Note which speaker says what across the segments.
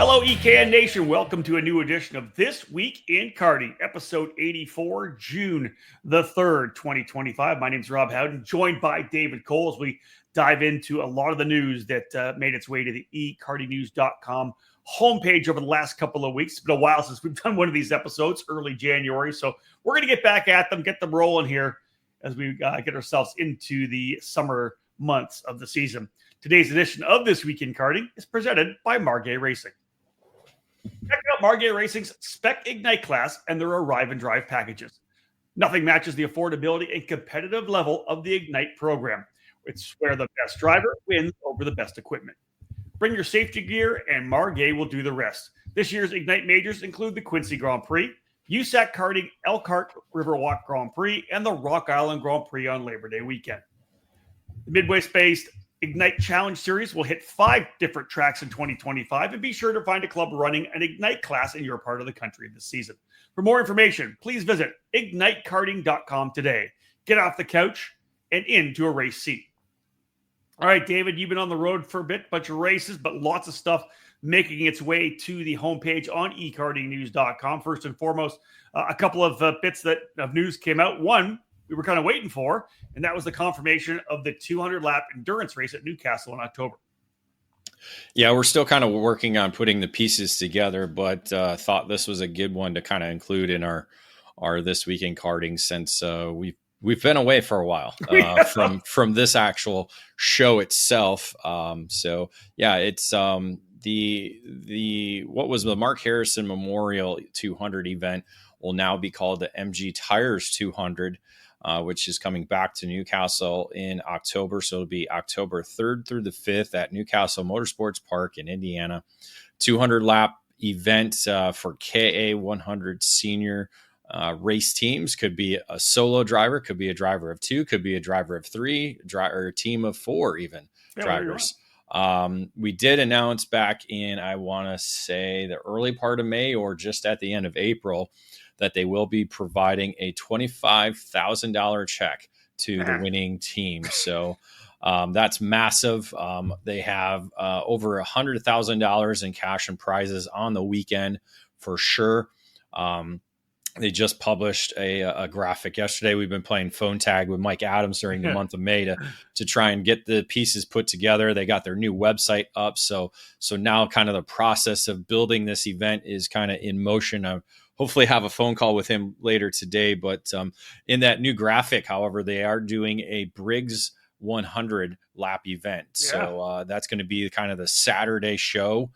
Speaker 1: Hello, EKN Nation. Welcome to a new edition of This Week in Karting, episode 84, June the 3rd, 2025. My name is Rob Howden, joined by David Cole as we dive into a lot of the news that made its way to the ekartingnews.com homepage over the last couple of weeks. It's been a while since we've done one of these episodes, early January. So we're going to get back at them, get them rolling here as we get ourselves into the summer months of the season. Today's edition of This Week in Karting is presented by Margay Racing. Check out Margay Racing's Spec Ignite class and their Arrive and Drive packages. Nothing matches the affordability and competitive level of the Ignite program. It's where the best driver wins over the best equipment. Bring your safety gear and Margay will do the rest. This year's Ignite majors include the Quincy Grand Prix, USAC Karting, Elkhart Riverwalk Grand Prix, and the Rock Island Grand Prix on Labor Day weekend. The Midwest-based Ignite Challenge Series will hit 5 different tracks in 2025, and be sure to find a club running an Ignite class in your part of the country this season. For more information, please visit ignitekarting.com today. Get off the couch and into a race seat. All right, David, you've been on the road for a bit, bunch of races, but lots of stuff making its way to the homepage on ekartingnews.com. First and foremost, a couple of bits of news came out. One, we were kind of waiting for, and that was the confirmation of the 200-lap endurance race at Newcastle in October.
Speaker 2: Yeah, we're still kind of working on putting the pieces together, but thought this was a good one to kind of include in our This Week in Karting, since we've been away for a while from this actual show itself. So yeah, it's the what was the Mark Harrison Memorial 200 event will now be called the MG Tires 200. Which is coming back to Newcastle in October. So it'll be October 3rd through the 5th at Newcastle Motorsports Park in Indiana. 200-lap event for KA 100 senior race teams. Could be a solo driver, could be a driver of 2, could be a driver of 3, or a team of 4 even drivers. We did announce back in, I want to say, the early part of May or just at the end of April, that they will be providing a $25,000 check to the winning team. So that's massive. They have over $100,000 in cash and prizes on the weekend for sure. They just published a graphic yesterday. We've been playing phone tag with Mike Adams during the month of May to try and get the pieces put together. They got their new website up. So now kind of the process of building this event is kind of in motion. I hopefully have a phone call with him later today. But in that new graphic, however, they are doing a Briggs 100 lap event. Yeah. So that's going to be kind of the Saturday show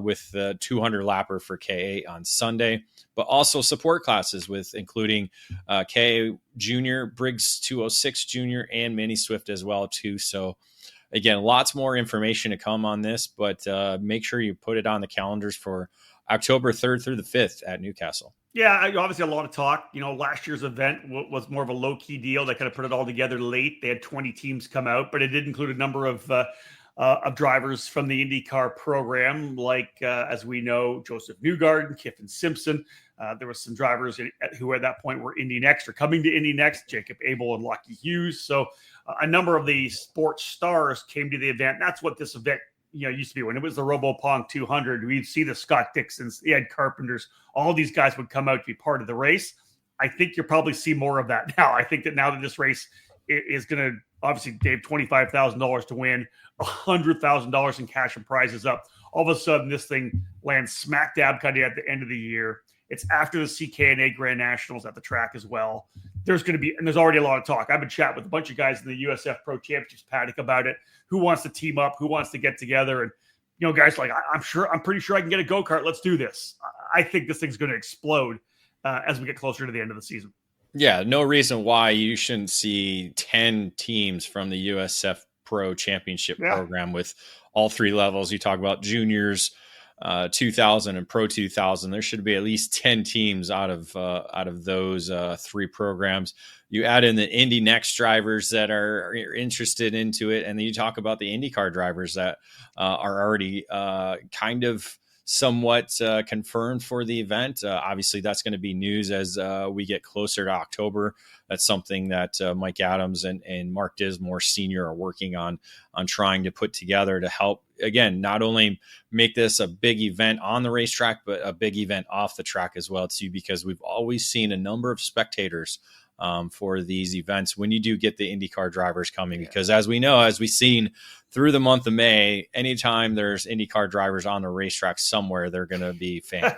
Speaker 2: with the 200 lapper for KA on Sunday, but also support classes with including KA Junior, Briggs 206 Junior, and Mini Swift as well too. So again, lots more information to come on this, but make sure you put it on the calendars for October 3rd through the 5th at Newcastle.
Speaker 1: Yeah, obviously a lot of talk. Last year's event was more of a low-key deal. They kind of put it all together late. They had 20 teams come out, but it did include a number of drivers from the IndyCar program, like, as we know, Joseph Newgarden, Kiffin Simpson. There were some drivers who at that point were Indy Next or coming to Indy Next, Jacob Abel and Lucky Hughes. So a number of the sports stars came to the event. That's what this event used to be. When it was the RoboPong 200, we'd see the Scott Dixons, the Ed Carpenters, all these guys would come out to be part of the race. I think you'll probably see more of that now. I think that now that this race is going to, obviously, Dave, $25,000 to win, $100,000 in cash and prizes up. All of a sudden, this thing lands smack dab kind of at the end of the year. It's after the CKNA Grand Nationals at the track as well. There's already a lot of talk. I've been chatting with a bunch of guys in the USF Pro Championships paddock about it. Who wants to team up? Who wants to get together? And, guys like, I'm pretty sure I can get a go-kart. Let's do this. I think this thing's going to explode as we get closer to the end of the season.
Speaker 2: Yeah, no reason why you shouldn't see 10 teams from the USF Pro Championship program with all 3 levels. You talk about juniors, 2000 and Pro 2000. There should be at least 10 teams out of those 3 programs. You add in the Indy Next drivers that are interested into it, and then you talk about the IndyCar drivers that are already kind of somewhat confirmed for the event. Obviously, that's going to be news as we get closer to October. That's something that Mike Adams and Mark Dismore Sr. are working on trying to put together to help, again, not only make this a big event on the racetrack, but a big event off the track as well, too, because we've always seen a number of spectators for these events when you do get the IndyCar drivers coming, because as we know, as we've seen through the month of May, anytime there's IndyCar drivers on the racetrack somewhere, they're going to be fans.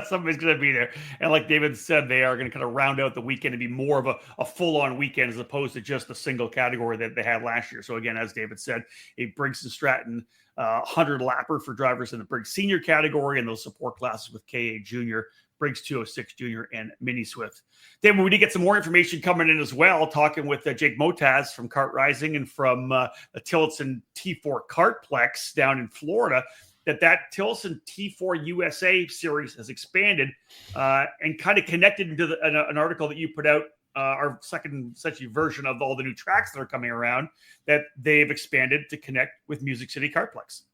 Speaker 1: Somebody's going to be there. And like David said, they are going to kind of round out the weekend to be more of a full-on weekend as opposed to just a single category that they had last year. So again, as David said, a Briggs & Stratton 100 lapper for drivers in the Briggs Senior category and those support classes with KA Junior, Briggs 206 Junior, and Mini Swift. David, we did get some more information coming in as well, talking with Jake Motaz from Kart Rising and from the Tillotson T4 Kartplex down in Florida, that Tillotson T4 USA series has expanded and kind of connected into an article that you put out, our second essentially version of all the new tracks that are coming around, that they've expanded to connect with Music City Kartplex.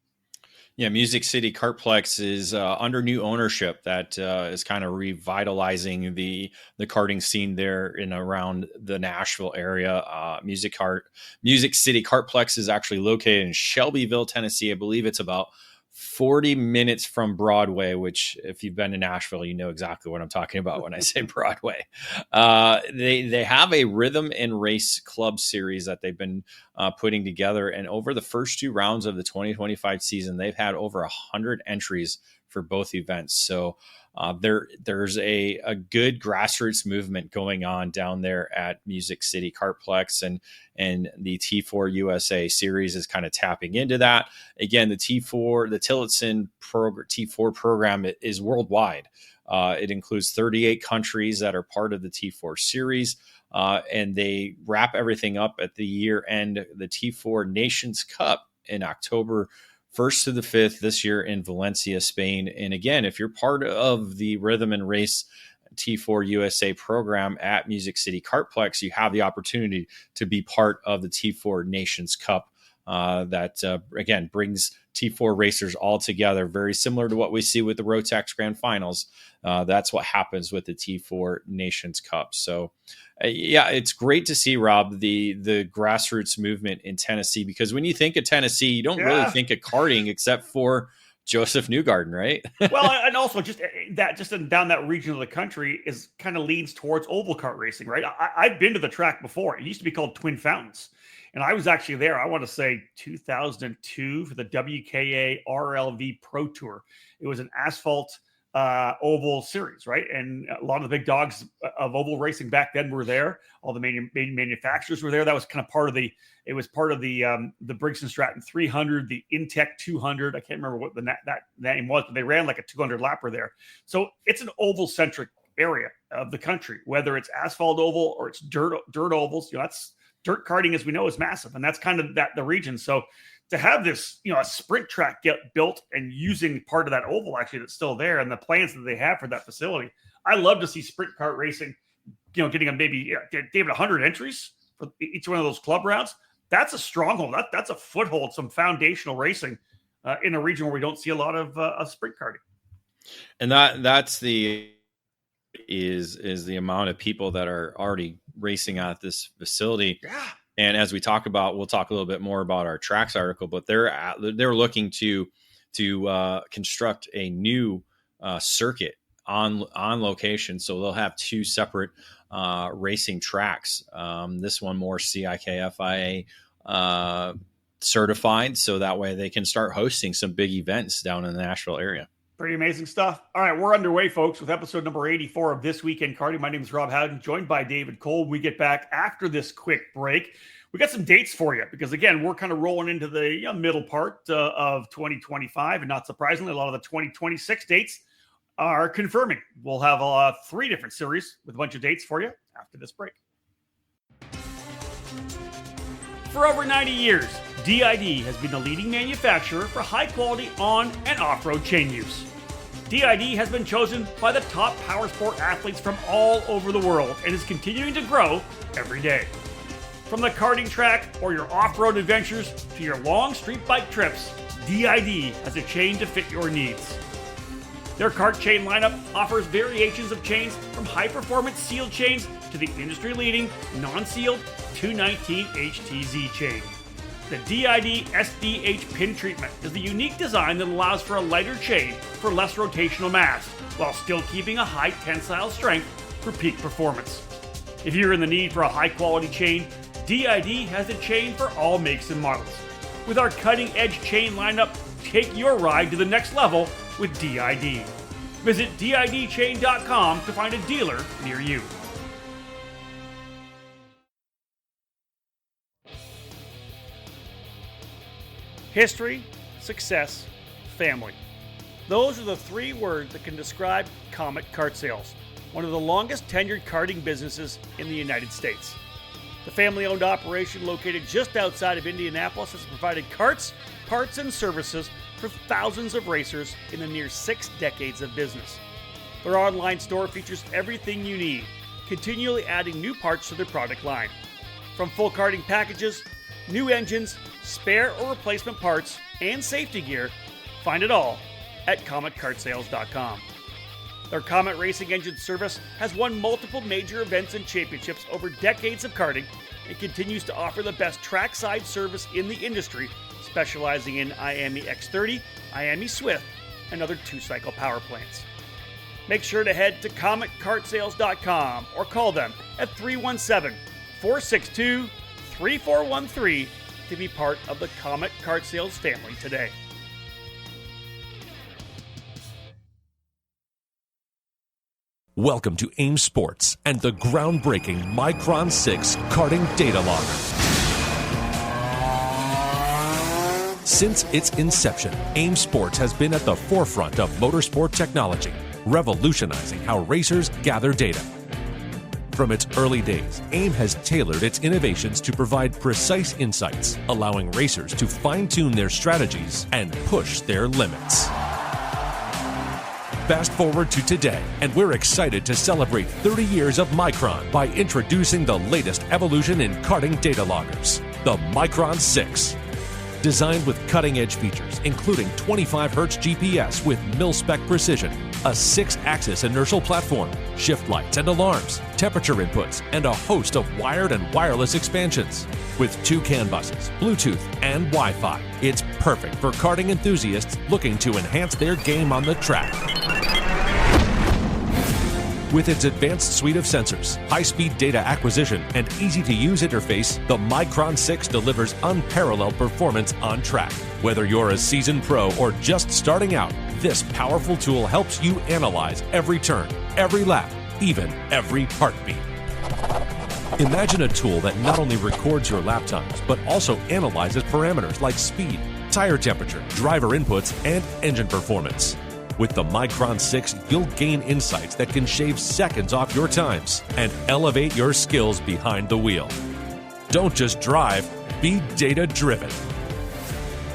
Speaker 2: Yeah, Music City Kartplex is under new ownership that is kind of revitalizing the karting scene there in around the Nashville area. Music City Kartplex is actually located in Shelbyville, Tennessee. I believe it's about 40 minutes from Broadway, which if you've been to Nashville, you know exactly what I'm talking about when I say Broadway. They have a rhythm and race club series that they've been putting together. And over the first two rounds of the 2025 season, they've had over 100 entries for both events. So there's a good grassroots movement going on down there at Music City Kartplex, and the T4 USA series is kind of tapping into that. Again, the Tillotson T4 program is worldwide. It includes 38 countries that are part of the T4 series, and they wrap everything up at the year end, the T4 Nations Cup in October 1st to the 5th this year in Valencia, Spain. And again, if you're part of the Rhythm and Race T4 USA program at Music City Kartplex, you have the opportunity to be part of the T4 Nations Cup that, again, brings T4 racers all together, very similar to what we see with the Rotax Grand Finals. That's what happens with the T4 Nations Cup. So, yeah, it's great to see, Rob, the grassroots movement in Tennessee, because when you think of Tennessee, you don't really think of karting except for Joseph Newgarden, right?
Speaker 1: Well, and also just down that region of the country is kind of leans towards oval kart racing, right? I've been to the track before. It used to be called Twin Fountains. And I was actually there, I want to say 2002 for the WKA RLV Pro Tour. It was an asphalt oval series, right? And a lot of the big dogs of oval racing back then were there. All the main manufacturers were there. That was kind of part of the Briggs & Stratton 300, the Intech 200. I can't remember what that name was, but they ran like a 200 lapper there. So it's an oval centric area of the country, whether it's asphalt oval or it's dirt ovals. That's dirt karting, as we know, is massive, and that's kind of the region. So to have this, a sprint track get built and using part of that oval actually that's still there and the plans that they have for that facility, I love to see sprint kart racing, getting a maybe David 100 entries for each one of those club rounds. That's a stronghold. That's a foothold, some foundational racing in a region where we don't see a lot of sprint karting.
Speaker 2: And that's the amount of people that are already racing at this facility.
Speaker 1: Yeah.
Speaker 2: And as we'll talk a little bit more about our tracks article, but they're looking to construct a new circuit on location. So they'll have two separate racing tracks. This one more CIKFIA certified, so that way they can start hosting some big events down in the Nashville area.
Speaker 1: Pretty amazing stuff. All right, we're underway, folks, with episode number 84 of This Week in Karting. My name is Rob Howden, joined by David Cole. We get back after this quick break. We got some dates for you because, again, we're kind of rolling into the middle part of 2025. And not surprisingly, a lot of the 2026 dates are confirming. We'll have 3 different series with a bunch of dates for you after this break. For over 90 years, DID has been the leading manufacturer for high-quality on- and off-road chain use. DID has been chosen by the top power sport athletes from all over the world and is continuing to grow every day. From the karting track or your off-road adventures to your long street bike trips, DID has a chain to fit your needs. Their kart chain lineup offers variations of chains from high-performance sealed chains to the industry-leading non-sealed 219 HTZ chain. The DID SDH pin treatment is the unique design that allows for a lighter chain for less rotational mass, while still keeping a high tensile strength for peak performance. If you're in the need for a high-quality chain, DID has a chain for all makes and models. With our cutting-edge chain lineup, take your ride to the next level with DID. Visit didchain.com to find a dealer near you. History, success, family. Those are the three words that can describe Comet Kart Sales, one of the longest tenured karting businesses in the United States. The family-owned operation located just outside of Indianapolis has provided karts, parts, and services for thousands of racers in the near 6 decades of business. Their online store features everything you need, continually adding new parts to their product line. From full karting packages, new engines, spare or replacement parts, and safety gear, find it all at CometKartSales.com. Their Comet Racing Engine service has won multiple major events and championships over decades of karting and continues to offer the best trackside service in the industry, specializing in IAME X30, IAME Swift, and other 2-cycle power plants. Make sure to head to CometKartSales.com or call them at 317-462-3413 to be part of the Comet Kart Sales family today.
Speaker 3: Welcome to AIM Sports and the groundbreaking Micron 6 karting data logger. Since its inception, AIM Sports has been at the forefront of motorsport technology, revolutionizing how racers gather data. From its early days, AIM has tailored its innovations to provide precise insights, allowing racers to fine-tune their strategies and push their limits. Fast forward to today, and we're excited to celebrate 30 years of Micron by introducing the latest evolution in karting data loggers, the Micron 6. Designed with cutting-edge features, including 25Hz GPS with mil-spec precision, a 6-axis inertial platform, shift lights and alarms, temperature inputs, and a host of wired and wireless expansions. With 2 CAN buses, Bluetooth, and Wi-Fi, it's perfect for karting enthusiasts looking to enhance their game on the track. With its advanced suite of sensors, high-speed data acquisition, and easy-to-use interface, the Micron 6 delivers unparalleled performance on track. Whether you're a seasoned pro or just starting out, this powerful tool helps you analyze every turn, every lap, even every heartbeat. Imagine a tool that not only records your lap times, but also analyzes parameters like speed, tire temperature, driver inputs, and engine performance. With the Micron 6, you'll gain insights that can shave seconds off your times and elevate your skills behind the wheel. Don't just drive, be data-driven.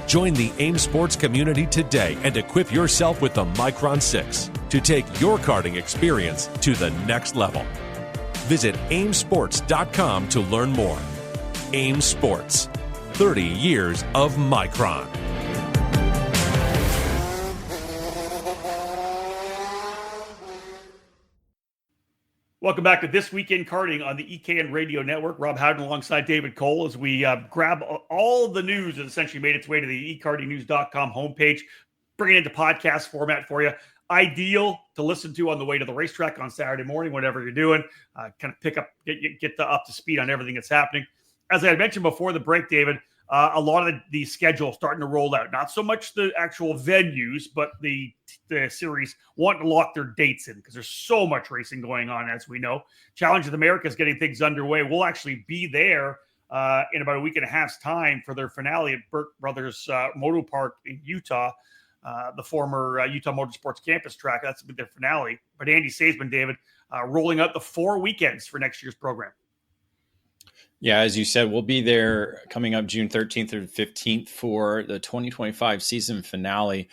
Speaker 3: Join the AIM Sports community today and equip yourself with the Micron 6 to take your karting experience to the next level. Visit aimsports.com to learn more. AIM Sports, 30 years of Micron.
Speaker 1: Welcome back to This Week in Karting on the EKN Radio Network. Rob Howden alongside David Cole as we grab all the news that essentially made its way to the ekartingnews.com homepage, bring it into podcast format for you. Ideal to listen to on the way to the racetrack on Saturday morning, whatever you're doing. Kind of pick up, get up to speed on everything that's happening. As I had mentioned before the break, David, a lot of the schedule starting to roll out. Not so much the actual venues, but the series wanting to lock their dates in because there's so much racing going on, as we know. Challenge of America is getting things underway. We'll actually be there in about a week and a half's time for their finale at Burke Brothers Moto Park in Utah, the former Utah Motorsports Campus track. That's their finale. But Andy Saisman, David, rolling out the 4 weekends for next year's program.
Speaker 2: Yeah, as you said, we'll be there coming up June 13th or 15th for the 2025 season finale.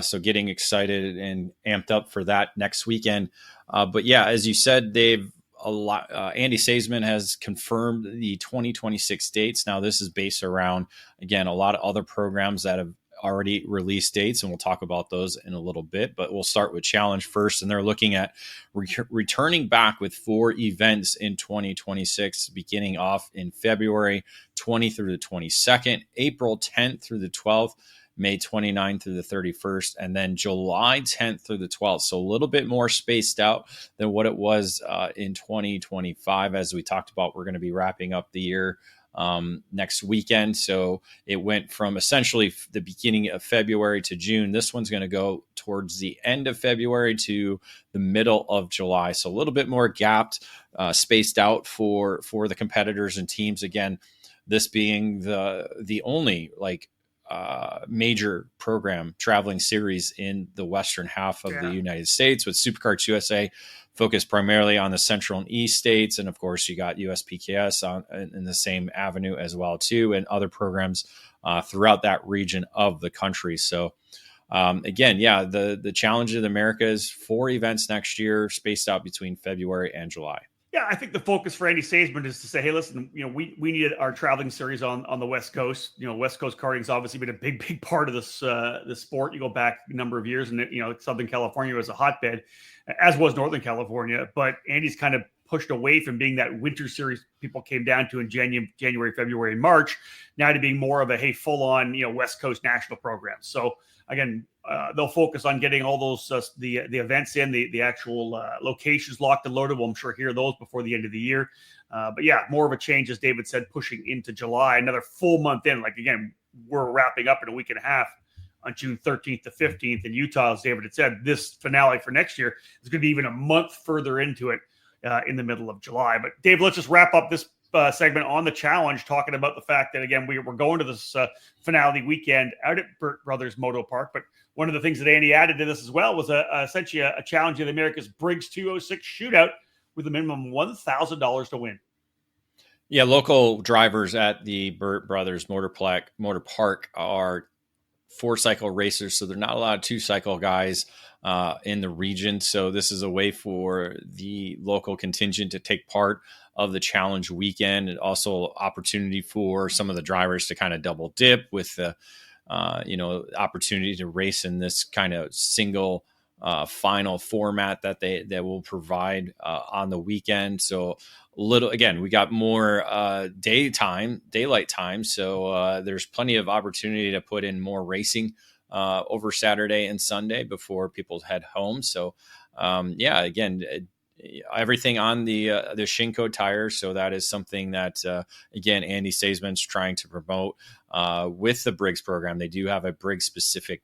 Speaker 2: So getting excited and amped up for that next weekend. But yeah, as you said, Dave, Andy Saisman has confirmed the 2026 dates. Now, this is based around, again, a lot of other programs that have already released dates, and we'll talk about those in a little bit. But we'll start with Challenge first, and they're looking at returning back with 4 events in 2026, beginning off in February 20 through the 22nd, April 10th through the 12th, May 29th through the 31st, and then July 10th through the 12th. So a little bit more spaced out than what it was in 2025. As we talked about, we're going to be wrapping up the year next weekend. So it went from essentially the beginning of February to June. This one's going to go towards the end of February to the middle of July. So a little bit more gapped, spaced out for the competitors and teams. Again, this being the only major program traveling series in the western half of the United States, with SuperKarts USA focused primarily on the central and east states. And of course, you got USPKS in the same avenue as well too, and other programs throughout that region of the country. So again, the Challenge of the Americas, 4 events next year, spaced out between February and July.
Speaker 1: Yeah, I think the focus for Andy Saisman is to say, hey, listen, we needed our traveling series on the West Coast. West Coast karting's obviously been a big part of this sport. You go back a number of years, and Southern California was a hotbed, as was Northern California. But Andy's kind of pushed away from being that winter series people came down to in January, February, and March, now to being more of a full on West Coast national program. So again, they'll focus on getting all those the events in, the actual locations locked and loaded. We'll, I'm sure, hear those before the end of the year. But yeah, more of a change, as David said, pushing into July, another full month in. Like, again, we're wrapping up in a week and a half on June 13th to 15th in Utah. As David had said, this finale for next year is going to be even a month further into it in the middle of July. But Dave, let's just wrap up this segment on the Challenge, talking about the fact that, again, we're going to this finale weekend out at Burt Brothers Moto Park. But one of the things that Andy added to this as well was essentially a Challenge of the Americas Briggs 206 shootout with a minimum $1,000 to win.
Speaker 2: Yeah, local drivers at the Burt Brothers Motor Park are 4-cycle racers, so they're not a lot of 2-cycle guys in the region. So this is a way for the local contingent to take part of the Challenge weekend, and also opportunity for some of the drivers to kind of double dip with the opportunity to race in this kind of single final format that they will provide on the weekend. So we got more daylight time. So there's plenty of opportunity to put in more racing over Saturday and Sunday before people head home. So everything on the Shinko tires. So that is something that, again, Andy Saisman's trying to promote with the Briggs program. They do have a Briggs specific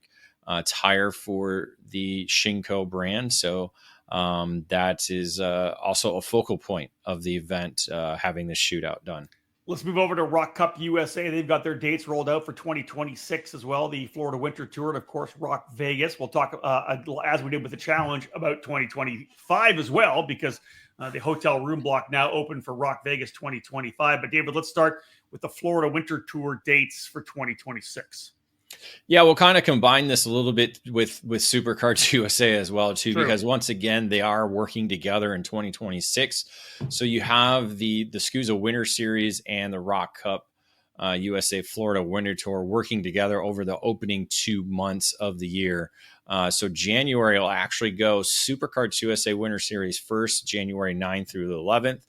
Speaker 2: tire for the Shinko brand. So that is also a focal point of the event, having the shootout done.
Speaker 1: Let's move over to Rock Cup USA. They've got their dates rolled out for 2026 as well. The Florida Winter Tour, and of course, Rock Vegas. We'll talk, as we did with the Challenge, about 2025 as well, because the hotel room block now open for Rock Vegas 2025. But David, let's start with the Florida Winter Tour dates for 2026.
Speaker 2: Yeah, we'll kind of combine this a little bit with SuperKarts USA as well, too,
Speaker 1: True.
Speaker 2: Because once again, they are working together in 2026. So you have the SCUSA Winter Series and the Rock Cup USA Florida Winter Tour working together over the opening 2 months of the year. So January will actually go SuperKarts USA Winter Series first, January 9th through the 11th.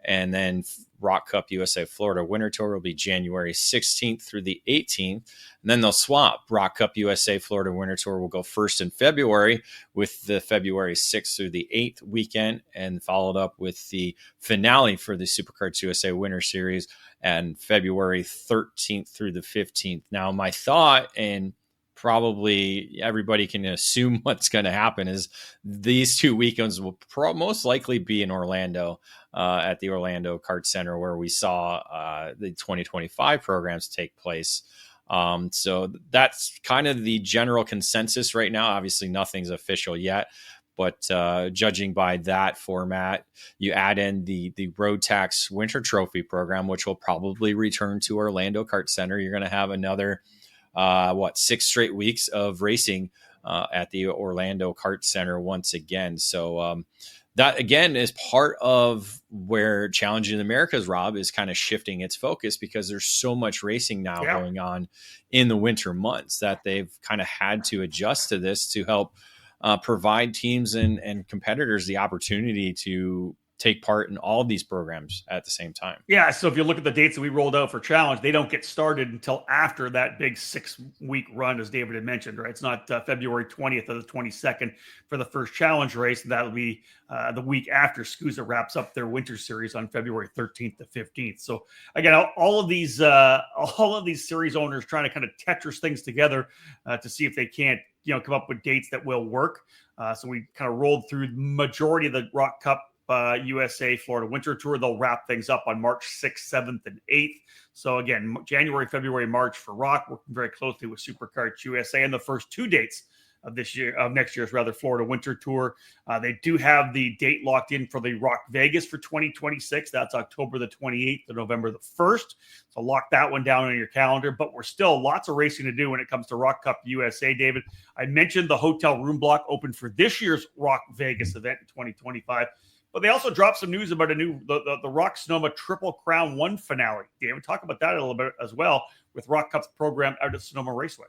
Speaker 2: And then Rock Cup USA Florida Winter Tour will be January 16th through the 18th. And then they'll swap. Rock Cup USA Florida Winter Tour will go first in February, with the February 6th through the 8th weekend, and followed up with the finale for the SuperKarts USA Winter Series and February 13th through the 15th. Now, my thought, and probably everybody can assume what's going to happen, is these 2 weekends will most likely be in Orlando, at the Orlando Kart Center, where we saw the 2025 programs take place. So that's kind of the general consensus right now. Obviously, nothing's official yet, but judging by that format, you add in the Road Tax Winter Trophy program, which will probably return to Orlando Kart Center. You're going to have another 6 straight weeks of racing at the Orlando Kart Center once again. So that again is part of where Challenging Americas, Rob, is kind of shifting its focus, because there's so much racing now going on in the winter months that they've kind of had to adjust to this to help provide teams and competitors the opportunity to take part in all of these programs at the same time.
Speaker 1: Yeah, so if you look at the dates that we rolled out for Challenge, they don't get started until after that big 6-week run, as David had mentioned, right? It's not February 20th or the 22nd for the first Challenge race. That'll be the week after SCUSA wraps up their winter series on February 13th to 15th. So again, all of these series owners trying to kind of Tetris things together to see if they can't, come up with dates that will work. So we kind of rolled through the majority of the Rock Cup USA Florida Winter Tour. They'll wrap things up on March 6th, 7th, and 8th. So again, January, February, March for Rock, working very closely with SuperKarts USA, and the first 2 dates of next year's Florida Winter Tour. They do have the date locked in for the Rock Vegas for 2026. That's October the 28th to November the 1st. So lock that one down on your calendar. But we're still lots of racing to do when it comes to Rock Cup USA, David. I mentioned the hotel room block open for this year's Rock Vegas event in 2025. But they also dropped some news about the Rock Sonoma Triple Crown 1 finale. David, talk about that a little bit as well with Rock Cup's program out at Sonoma Raceway.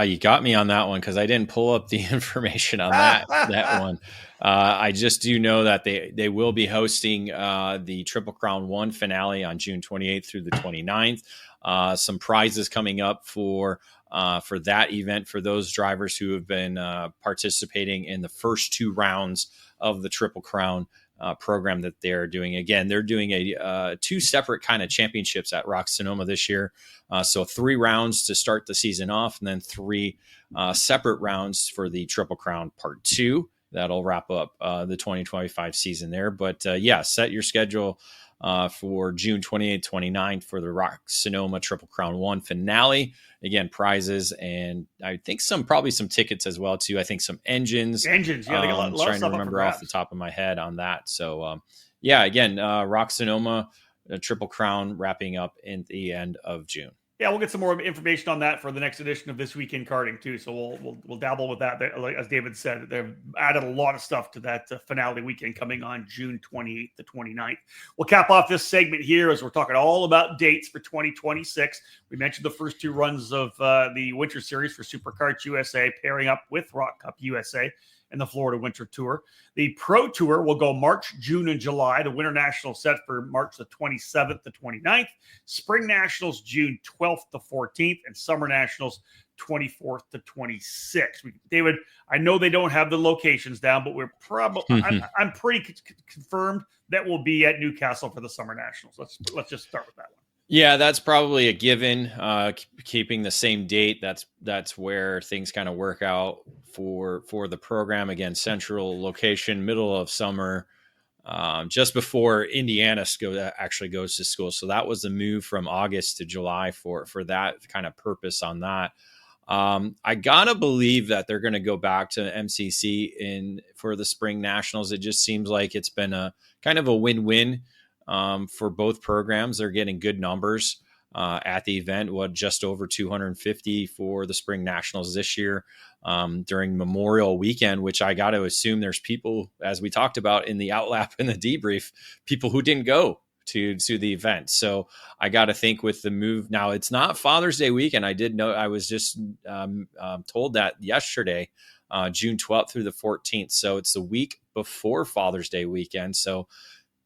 Speaker 2: You got me on that one because I didn't pull up the information on that one. I just do know that they will be hosting the Triple Crown 1 finale on June 28th through the 29th. Some prizes coming up for that event for those drivers who have been participating in the first 2 rounds of the Triple Crown program that they're doing. Again, they're doing 2 separate kind of championships at Rock Sonoma this year. So 3 rounds to start the season off, and then 3 separate rounds for the Triple Crown Part 2. That'll wrap up the 2025 season there. But set your schedule for June 28th, 29th for the Rock Sonoma Triple Crown 1 finale. Again, prizes, and I think probably some tickets as well too. I think some engines.
Speaker 1: Yeah, they got a lot of
Speaker 2: trying
Speaker 1: stuff
Speaker 2: to remember off the top of my head on that. So again, Rock Sonoma Triple Crown wrapping up in the end of June.
Speaker 1: Yeah, we'll get some more information on that for the next edition of This Week in Karting too. So we'll dabble with that. As David said, they've added a lot of stuff to that finale weekend coming on June 28th to 29th. We'll cap off this segment here as we're talking all about dates for 2026. We mentioned the first 2 runs of the Winter Series for SuperKarts USA pairing up with Rock Cup USA and the Florida Winter Tour. The Pro Tour will go March, June, and July. The Winter Nationals set for March the 27th to 29th. Spring Nationals, June 12th to 14th. And Summer Nationals, 24th to 26th. David, I know they don't have the locations down, but we're probably I'm pretty confirmed that we'll be at Newcastle for the Summer Nationals. Let's just start with that one.
Speaker 2: Yeah, that's probably a given. Keeping the same date, that's where things kind of work out for the program. Again, central location, middle of summer, just before Indiana actually goes to school. So that was the move from August to July for that kind of purpose on that. I gotta believe that they're going to go back to MCC for the Spring Nationals. It just seems like it's been a kind of a win-win. For both programs. They're getting good numbers at the event. Just over 250 for the Spring Nationals this year during Memorial Weekend, which I got to assume there's people, as we talked about in the outlap and the debrief, people who didn't go to the event. So I got to think with the move now, it's not Father's Day weekend. I did know, I was just told that yesterday, June 12th through the 14th. So it's the week before Father's Day weekend. So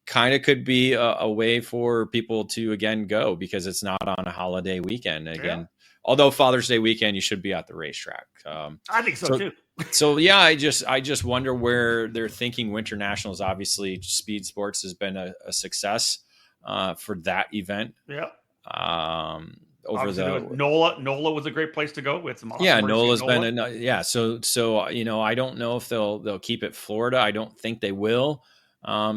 Speaker 2: kind of could be a way for people to again go because it's not on a holiday weekend again. Although Father's Day weekend, you should be at the racetrack.
Speaker 1: I think so too.
Speaker 2: So yeah, I just wonder where they're thinking. Winter Nationals, obviously, Speed Sports has been a success for that event.
Speaker 1: Yeah.
Speaker 2: Over the
Speaker 1: NOLA was a great place to go with some. Awesome
Speaker 2: NOLA's been So I don't know if they'll keep it Florida. I don't think they will.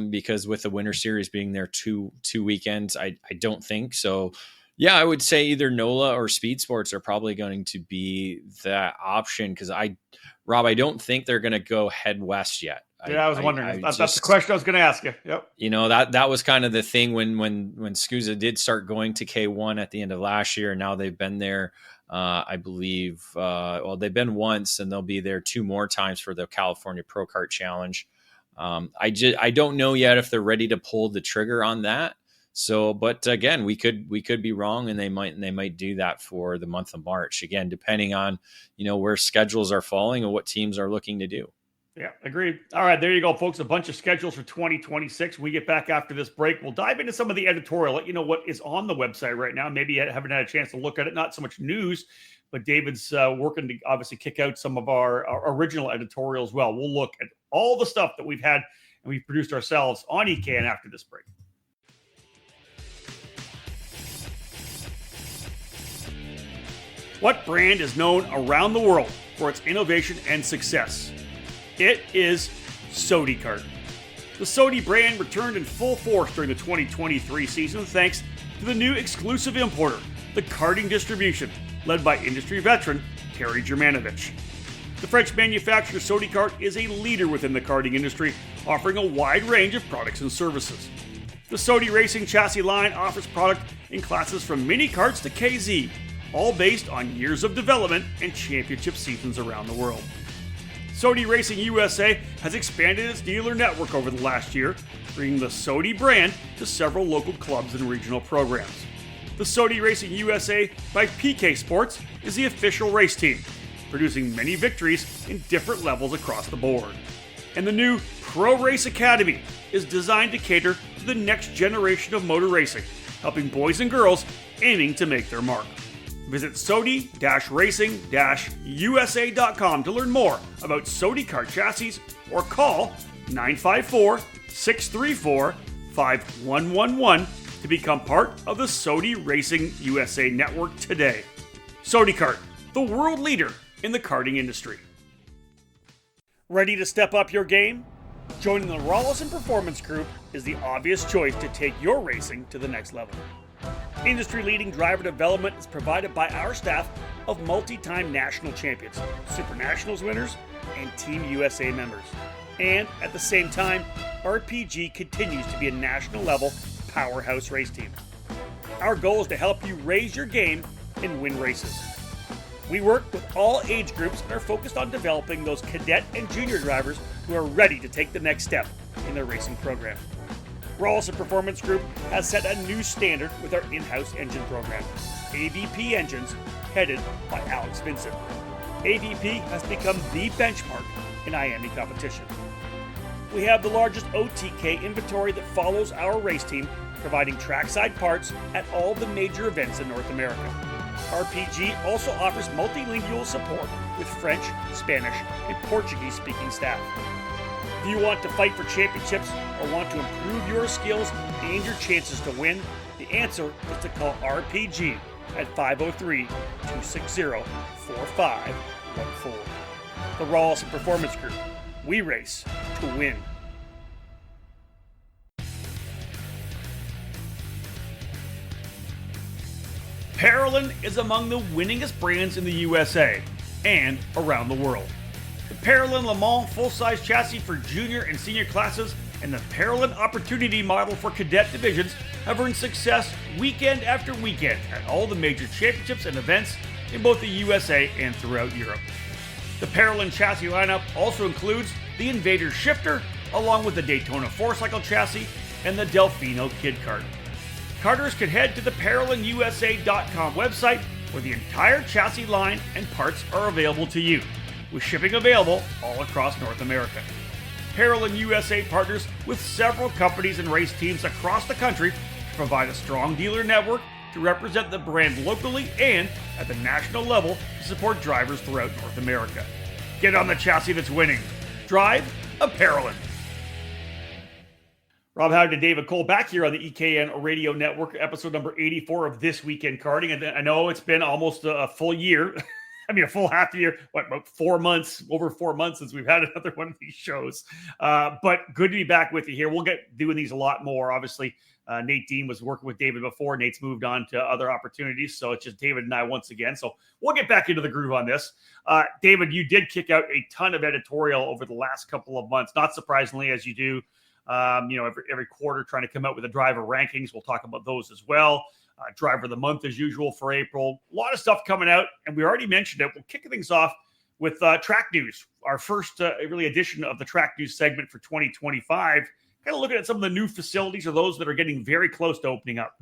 Speaker 2: Because with the Winter Series being there two weekends, I don't think so. Yeah, I would say either NOLA or Speed Sports are probably going to be that option because Rob, I don't think they're going to go head west yet.
Speaker 1: I was wondering. That's the question I was going to ask you. Yep.
Speaker 2: That was kind of the thing when SCUSA did start going to K1 at the end of last year. Now they've been there, I believe. They've been once, and they'll be there 2 more times for the California Pro Kart Challenge. I don't know yet if they're ready to pull the trigger on that. So, but again, we could be wrong, and they might do that for the month of March, again, depending on, where schedules are falling and what teams are looking to do.
Speaker 1: Yeah, agreed. All right, there you go, folks. A bunch of schedules for 2026. We get back after this break. We'll dive into some of the editorial, let you know what is on the website right now. Maybe you haven't had a chance to look at it. Not so much news, but David's working to obviously kick out some of our original editorial as well. We'll look at all the stuff that we've had and we've produced ourselves on EKN after this break. What brand is known around the world for its innovation and success? It is Sody Kart. The Sody brand returned in full force during the 2023 season thanks to the new exclusive importer, the Karting Distribution, led by industry veteran Terry Germanovich. The French manufacturer Sody Kart is a leader within the karting industry, offering a wide range of products and services. The Sody Racing chassis line offers product in classes from mini karts to KZ, all based on years of development and championship seasons around the world. Sody Racing USA has expanded its dealer network over the last year, bringing the Sody brand to several local clubs and regional programs. The Sody Racing USA by PK Sports is the official race team, producing many victories in different levels across the board. And the new Pro Race Academy is designed to cater to the next generation of motor racing, helping boys and girls aiming to make their mark. Visit Sody-Racing-USA.com to learn more about Sody Kart chassis or call 954-634-5111 to become part of the Sody Racing USA network today. Sody Kart, the world leader in the karting industry. Ready to step up your game? Joining the Rawlison Performance Group is the obvious choice to take your racing to the next level. Industry-leading driver development is provided by our staff of multi-time national champions, Super Nationals winners, and Team USA members. And at the same time, RPG continues to be a national-level powerhouse race team. Our goal is to help you raise your game and win races. We work with all age groups and are focused on developing those cadet and junior drivers who are ready to take the next step in their racing program. Rawlison Performance Group has set a new standard with our in-house engine program, AVP Engines, headed by Alex Vincent. AVP has become the benchmark in IAME competition. We have the largest OTK inventory that follows our race team, providing trackside parts at all the major events in North America. RPG also offers multilingual support with French, Spanish, and Portuguese-speaking staff. If you want to fight for championships or want to improve your skills and your chances to win, the answer is to call RPG at 503-260-4514. The Rawlison Performance Group. We race to win. Parolin is among the winningest brands in the USA and around the world. The Parolin Le Mans full-size chassis for junior and senior classes and the Parolin Opportunity model for cadet divisions have earned success weekend after weekend at all the major championships and events in both the USA and throughout Europe. The Parolin chassis lineup also includes the Invader shifter, along with the Daytona 4-cycle chassis and the Delfino Kid Kart. Karters can head to the ParolinUSA.com website where the entire chassis line and parts are available to you, with shipping available all across North America. Parolin USA partners with several companies and race teams across the country to provide a strong dealer network to represent the brand locally and at the national level to support drivers throughout North America. Get on the chassis that's winning. Drive a Parolin. Rob Howden and David Cole back here on the EKN Radio Network, episode number 84 of This Week in Karting. And I know it's been almost a full year. I mean, a full half year, about 4 months, over 4 months since we've had another one of these shows. But good to be back with you here. We'll get doing these a lot more. Obviously, Nate Dean was working with David before. Nate's moved on to other opportunities. So it's just David and I once again. So we'll get back into the groove on this. David, you did kick out a ton of editorial over the last couple of months, not surprisingly, as you do. Every quarter trying to come out with the driver rankings. We'll talk about those as well. Driver of the month as usual for April. A lot of stuff coming out, and we already mentioned it. We'll kick things off with track news. Our first really edition of the track news segment for 2025. Kind of looking at some of the new facilities or those that are getting very close to opening up.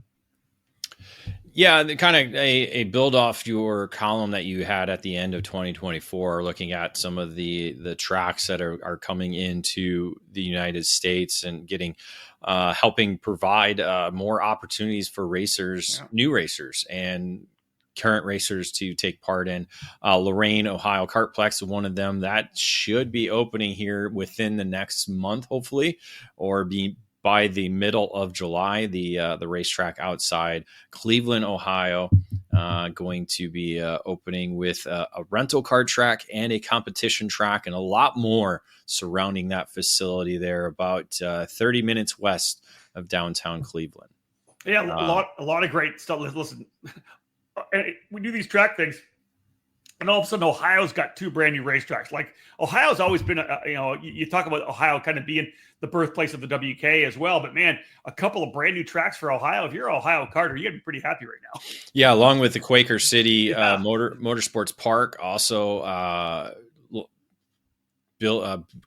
Speaker 2: Yeah, kind of a build off your column that you had at the end of 2024, looking at some of the tracks that are coming into the United States and getting helping provide more opportunities for racers, new racers, and current racers to take part in. Lorain, Ohio Kartplex, one of them that should be opening here within the next month, hopefully, or be by the middle of July. The racetrack outside Cleveland, Ohio, going to be opening with a rental car track and a competition track and a lot more surrounding that facility there, about 30 minutes west of downtown Cleveland.
Speaker 1: Yeah, a lot of great stuff. Listen, we do these track things, and all of a sudden Ohio's got two brand new racetracks. Like, Ohio's always been, you talk about Ohio kind of being the birthplace of the WK as well, but man, a couple of brand new tracks for Ohio. If you're an Ohio karter, you're gonna be pretty happy right now.
Speaker 2: Yeah, along with the Quaker City Motorsports Park, also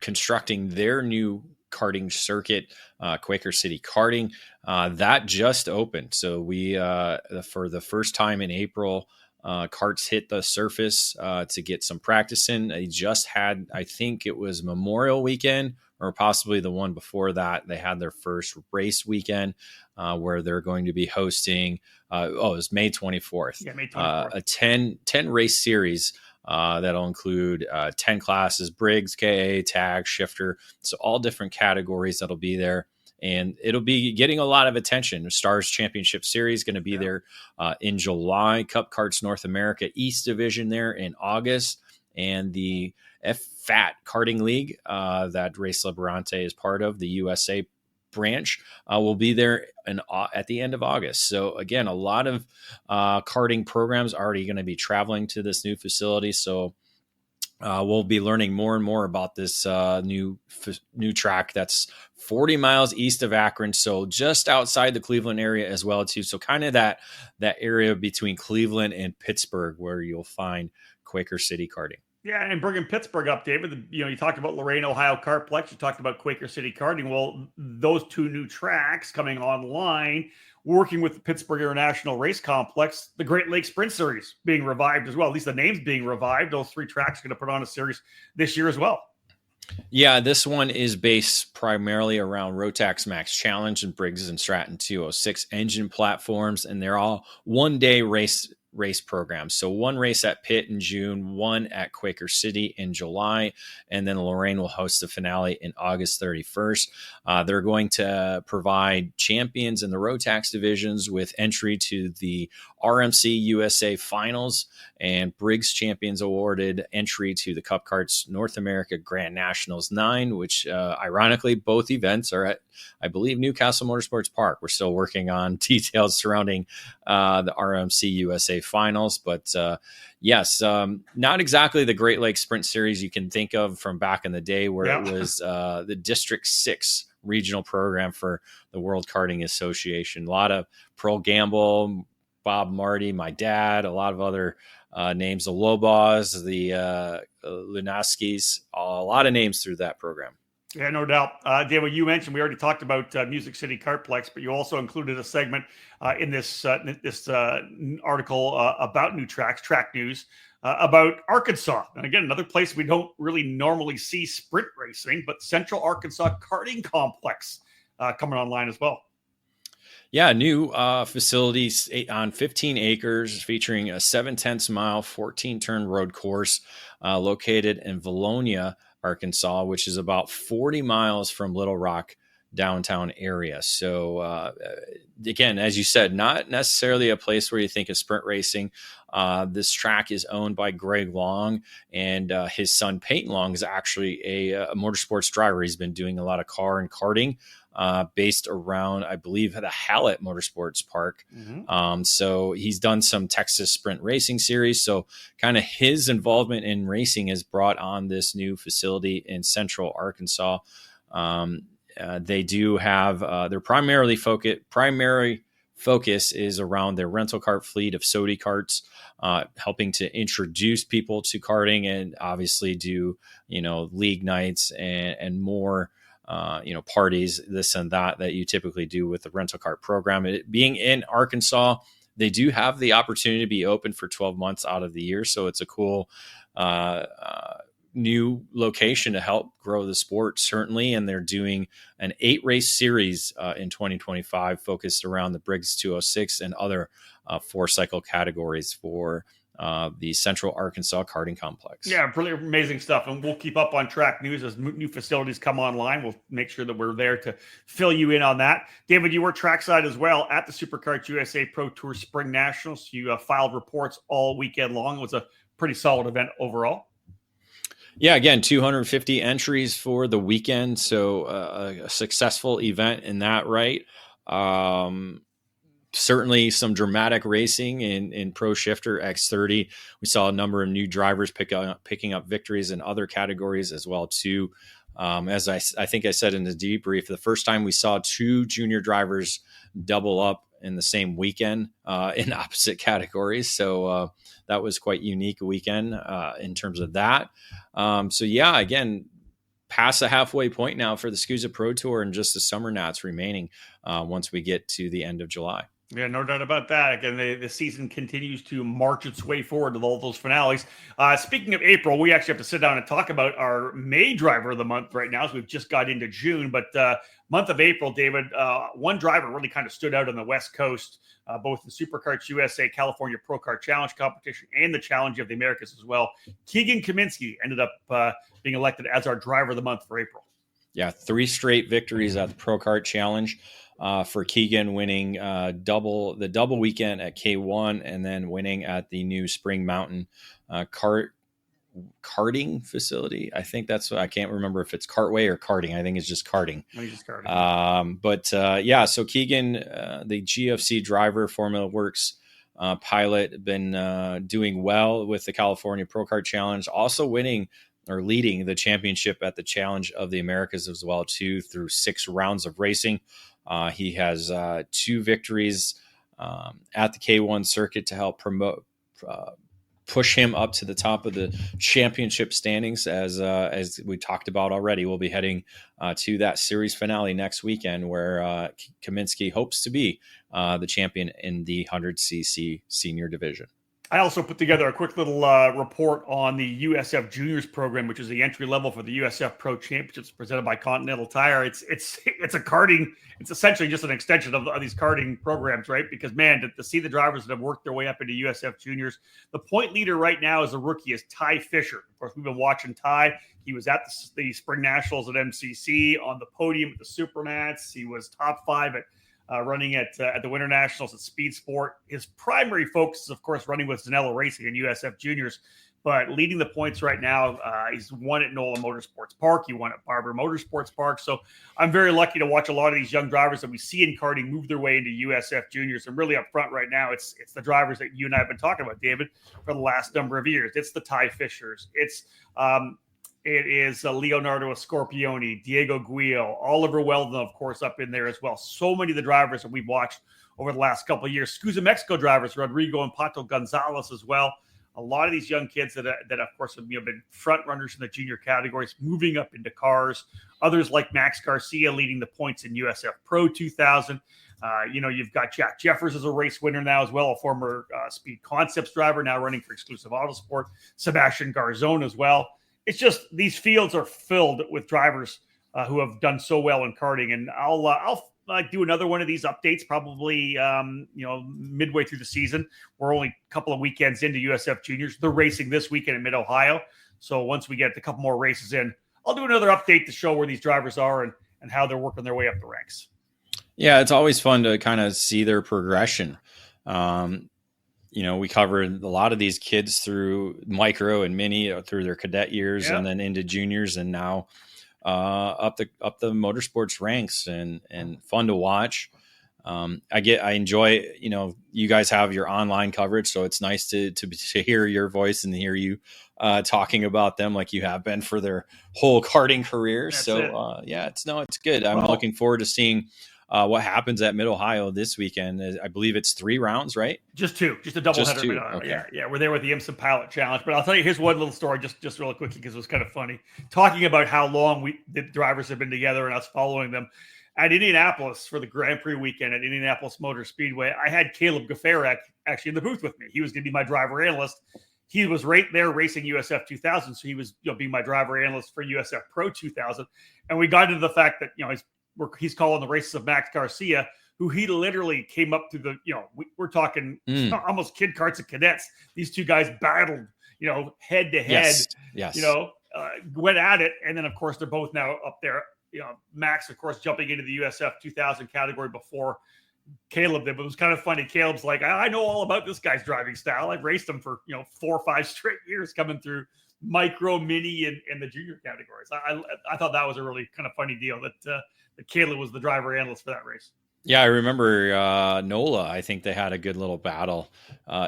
Speaker 2: constructing their new karting circuit, Quaker City Karting, that just opened. So we, for the first time in April, karts hit the surface to get some practice in. They just had, I think it was Memorial Weekend, or possibly the one before that, they had their first race weekend where they're going to be hosting, it was May 24th.
Speaker 1: Yeah, May 24th.
Speaker 2: A 10 race series that'll include 10 classes, Briggs, KA, tag, shifter. So all different categories that'll be there. And it'll be getting a lot of attention. The Stars Championship Series going to be there in July. Cup Karts North America East Division there in August. And the FAT Karting League that Race Liberante is part of, the USA branch, will be there at the end of August. So again, a lot of karting programs already going to be traveling to this new facility. So we'll be learning more and more about this new track that's 40 miles east of Akron, so just outside the Cleveland area as well too. So kind of that area between Cleveland and Pittsburgh where you'll find Quaker City Karting.
Speaker 1: Yeah, and bringing Pittsburgh up, David, you talked about Lorain, Ohio Kartplex. You talked about Quaker City Karting. Well, those two new tracks coming online, working with the Pittsburgh International Race Complex, the Great Lakes Sprint Series being revived as well. At least the name's being revived. Those three tracks are going to put on a series this year as well.
Speaker 2: Yeah, this one is based primarily around Rotax Max Challenge and Briggs and Stratton 206 engine platforms, and they're all one-day race programs. So one race at Pitt in June, one at Quaker City in July, and then Lorain will host the finale in August 31st. They're going to provide champions in the Rotax divisions with entry to the RMC USA Finals, and Briggs champions awarded entry to the Cup Karts North America Grand Nationals 9, which ironically both events are at, I believe, Newcastle Motorsports Park. We're still working on details surrounding the RMC USA Finals, but yes, not exactly the Great Lakes Sprint Series you can think of from back in the day where it was the District 6 regional program for the World Karting Association. A lot of Pearl Gamble, Bob Marty, my dad, a lot of other names, the Lobos, the Lunaskis, a lot of names through that program.
Speaker 1: Yeah, no doubt. David, you mentioned, we already talked about Music City Kartplex, but you also included a segment in this article about new tracks, track news, about Arkansas. And again, another place we don't really normally see sprint racing, but Central Arkansas Karting Complex coming online as well.
Speaker 2: Yeah, new facilities on 15 acres featuring a 7/10 mile, 14-turn road course located in Valonia, Arkansas, which is about 40 miles from Little Rock downtown area. So again, as you said, not necessarily a place where you think of sprint racing. This track is owned by Greg Long, and his son Peyton Long is actually a motorsports driver. He's been doing a lot of car and karting based around, I believe, the Hallett Motorsports Park. Mm-hmm. So he's done some Texas Sprint Racing Series. So kind of his involvement in racing has brought on this new facility in Central Arkansas. They do have their primary focus is around their rental kart fleet of Sodi karts, helping to introduce people to karting and obviously do, league nights and more, parties, this and that you typically do with the rental kart program. It being in Arkansas, they do have the opportunity to be open for 12 months out of the year. So it's a cool, new location to help grow the sport, certainly. And they're doing an 8-race series in 2025 focused around the Briggs 206 and other 4-cycle categories for the Central Arkansas Karting Complex.
Speaker 1: Yeah, really amazing stuff. And we'll keep up on track news as new facilities come online. We'll make sure that we're there to fill you in on that. David, you were trackside as well at the SuperKarts USA Pro Tour Spring Nationals. You filed reports all weekend long. It was a pretty solid event overall.
Speaker 2: Yeah, again, 250 entries for the weekend. So a successful event in that, right? Certainly some dramatic racing in Pro Shifter X30. We saw a number of new drivers picking up victories in other categories as well, too. As I think I said in the debrief, the first time we saw 2 junior drivers double up in the same weekend in opposite categories. So that was quite unique weekend in terms of that. So yeah, again, past the halfway point now for the SCUSA Pro Tour and just the summer nats remaining once we get to the end of July.
Speaker 1: Yeah, no doubt about that. Again, the season continues to march its way forward with all those finales. Speaking of April, we actually have to sit down and talk about our May driver of the month right now, as we've just got into June. But month of April, David, one driver really kind of stood out on the West Coast, both the SuperKarts USA California Pro Kart Challenge competition and the Challenge of the Americas as well. Keegan Kaminsky ended up being elected as our driver of the month for April.
Speaker 2: Yeah, 3 straight victories at the Pro Kart Challenge. For Keegan, winning the double weekend at K1 and then winning at the new Spring Mountain karting facility. I think that's what, I can't remember if it's Kartway or karting. I think it's just karting. So Keegan, the GFC driver, Formula Works pilot, been doing well with the California Pro Kart Challenge, also winning or leading the championship at the Challenge of the Americas as well, too, through 6 rounds of racing. He has 2 victories at the K1 circuit to help push him up to the top of the championship standings. As we talked about already, we'll be heading to that series finale next weekend, where Kaminsky hopes to be the champion in the 100cc senior division.
Speaker 1: I also put together a quick little report on the USF Juniors program, which is the entry level for the USF Pro Championships presented by Continental Tire. It's a karting. It's essentially just an extension of these karting programs, right? Because, man, to see the drivers that have worked their way up into USF Juniors, the point leader right now as a rookie is Ty Fisher. Of course, we've been watching Ty. He was at the Spring Nationals at MCC, on the podium at the Supernats. He was top 5 at running at the Winter Nationals at Speed Sport. His primary focus is, of course, running with Zanella Racing and USF Juniors, but leading the points right now. He's won at NOLA Motorsports Park. He won at Barber Motorsports Park. So I'm very lucky to watch a lot of these young drivers that we see in karting move their way into USF Juniors. And really up front right now, it's the drivers that you and I have been talking about, David, for the last number of years. It's the Ty Fishers. It is Leonardo Scorpioni, Diego Guillo, Oliver Weldon, of course, up in there as well. So many of the drivers that we've watched over the last couple of years. SCUSA Mexico drivers, Rodrigo and Pato Gonzalez as well. A lot of these young kids that of course, have been front runners in the junior categories, moving up into cars. Others like Max Garcia leading the points in USF Pro 2000. You've got Jack Jeffers as a race winner now as well, a former Speed Concepts driver, now running for Exclusive Autosport. Sebastian Garzon as well. It's just these fields are filled with drivers who have done so well in karting, and I'll do another one of these updates probably midway through the season. We're only a couple of weekends into USF Juniors. They're racing this weekend in Mid-Ohio, so once we get a couple more races in, I'll do another update to show where these drivers are and how they're working their way up the ranks.
Speaker 2: Yeah, it's always fun to kind of see their progression. We covered a lot of these kids through micro and mini through their cadet years, and then into juniors, and now up the motorsports ranks, and fun to watch. I enjoy, you guys have your online coverage, so it's nice to hear your voice and hear you talking about them like you have been for their whole karting careers. It's good. I'm looking forward to seeing what happens at Mid-Ohio this weekend. I believe it's 3 rounds, right?
Speaker 1: Just two, just a double
Speaker 2: Just
Speaker 1: header.
Speaker 2: 2.
Speaker 1: But,
Speaker 2: Okay.
Speaker 1: Yeah. We're there with the IMSA Pilot Challenge. But I'll tell you, here's one little story, just really quickly, because it was kind of funny. Talking about how long the drivers have been together and us following them. At Indianapolis for the Grand Prix weekend at Indianapolis Motor Speedway, I had Caleb Gafarek actually in the booth with me. He was going to be my driver analyst. He was right there racing USF 2000, so he was being my driver analyst for USF Pro 2000. And we got into the fact that he's calling the races of Max Garcia, who he literally came up to the we're talking almost kid karts and cadets. These two guys battled head to head.
Speaker 2: Yes.
Speaker 1: Went at it, and then of course they're both now up there. Max, of course, jumping into the USF 2000 category before Caleb did, but it was kind of funny. Caleb's like, I know all about this guy's driving style. I've raced him for 4 or 5 straight years, coming through micro, mini, and the junior categories. I thought that was a really kind of funny deal that Caleb was the driver analyst for that race.
Speaker 2: Yeah, I remember NOLA. I think they had a good little battle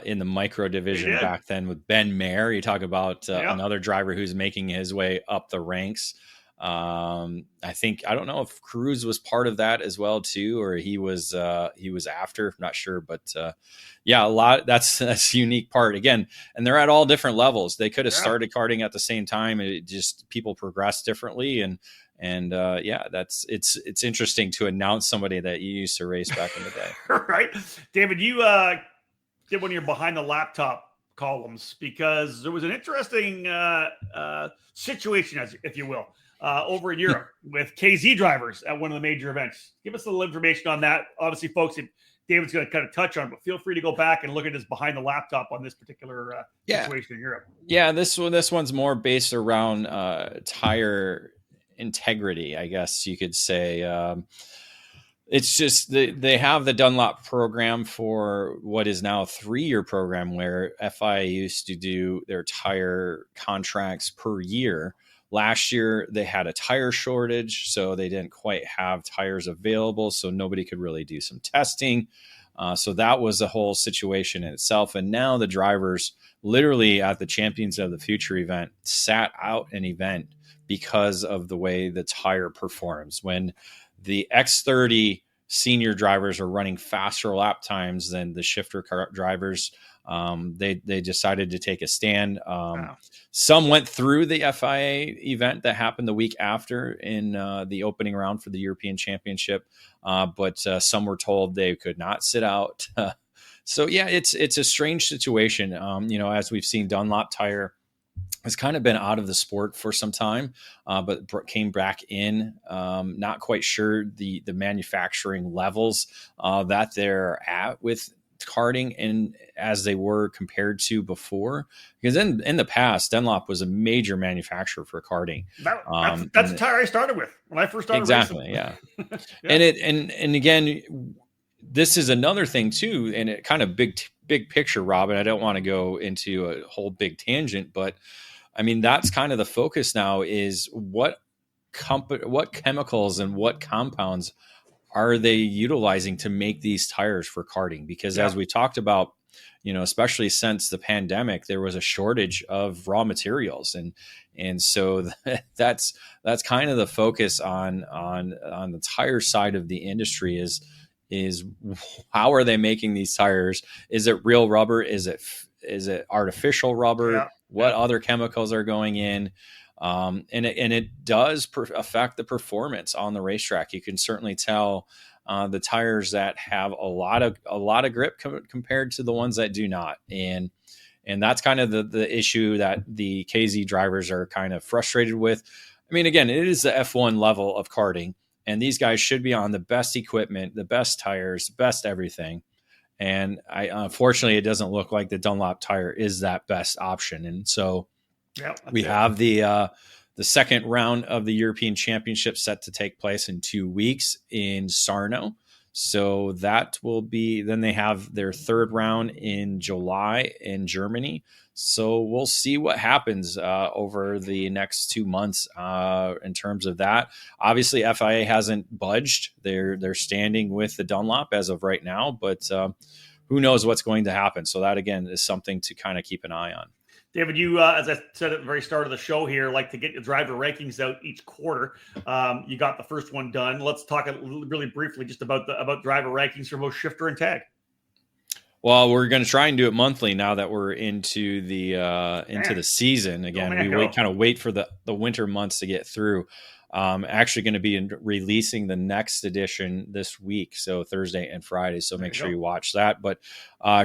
Speaker 2: in the micro division back then with Ben Mayer. You talk about another driver who's making his way up the ranks. I don't know if Cruz was part of that as well too, or he was after, I'm not sure, but a lot, that's a unique part again. And they're at all different levels. They could have started karting at the same time. It just, people progress differently. And it's interesting to announce somebody that you used to race back in the day.
Speaker 1: Right. David, you did one of your behind the laptop columns because there was an interesting situation, if you will, over in Europe with KZ drivers at one of the major events. Give us a little information on that. Obviously, folks, David's going to kind of touch on, but feel free to go back and look at his behind the laptop on this particular situation in Europe.
Speaker 2: Yeah, this one's more based around tire integrity, I guess you could say. It's just they have the Dunlop program for what is now a 3-year program where FIA used to do their tire contracts per year. Last year, they had a tire shortage, so they didn't quite have tires available, so nobody could really do some testing. So that was the whole situation in itself. And now the drivers literally at the Champions of the Future event sat out an event because of the way the tire performs. When the X30 senior drivers are running faster lap times than the shifter car drivers, they decided to take a stand.
Speaker 1: Wow.
Speaker 2: Some went through the FIA event that happened the week after in the opening round for the European Championship, but some were told they could not sit out. So yeah, it's a strange situation. As we've seen, Dunlop tire has kind of been out of the sport for some time, but came back in. Not quite sure the manufacturing levels that they're at with karting and as they were compared to before, because in the past Dunlop was a major manufacturer for karting.
Speaker 1: That's the tire I started with when I first started
Speaker 2: exactly racing. And again, this is another thing too, and it kind of big picture, Robin. I don't want to go into a whole big tangent, but I mean that's kind of the focus now is what chemicals and what compounds are they utilizing to make these tires for karting? Because as we talked about, especially since the pandemic, there was a shortage of raw materials. And so that's kind of the focus on the tire side of the industry is how are they making these tires? Is it real rubber? Is it artificial rubber?
Speaker 1: Yeah.
Speaker 2: What other chemicals are going in? And it does affect the performance on the racetrack. You can certainly tell the tires that have a lot of grip compared to the ones that do not. And that's kind of the issue that the KZ drivers are kind of frustrated with. I mean, again, it is the F1 level of karting, and these guys should be on the best equipment, the best tires, best everything. And unfortunately, it doesn't look like the Dunlop tire is that best option. And so we have the second round of the European Championship set to take place in 2 weeks in Sarno. So that will be, then they have their third round in July in Germany. So we'll see what happens over the next 2 months in terms of that. Obviously, FIA hasn't budged. They're standing with the Dunlop as of right now, but who knows what's going to happen. So that, again, is something to kind of keep an eye on.
Speaker 1: David, you, as I said at the very start of the show here, like to get your driver rankings out each quarter. You got the first one done. Let's talk really briefly just about driver rankings for both shifter and tag.
Speaker 2: Well, we're going to try and do it monthly now that we're into the season. Again, wait for the winter months to get through. Actually going to be releasing the next edition this week, so Thursday and Friday. So make sure you watch that. But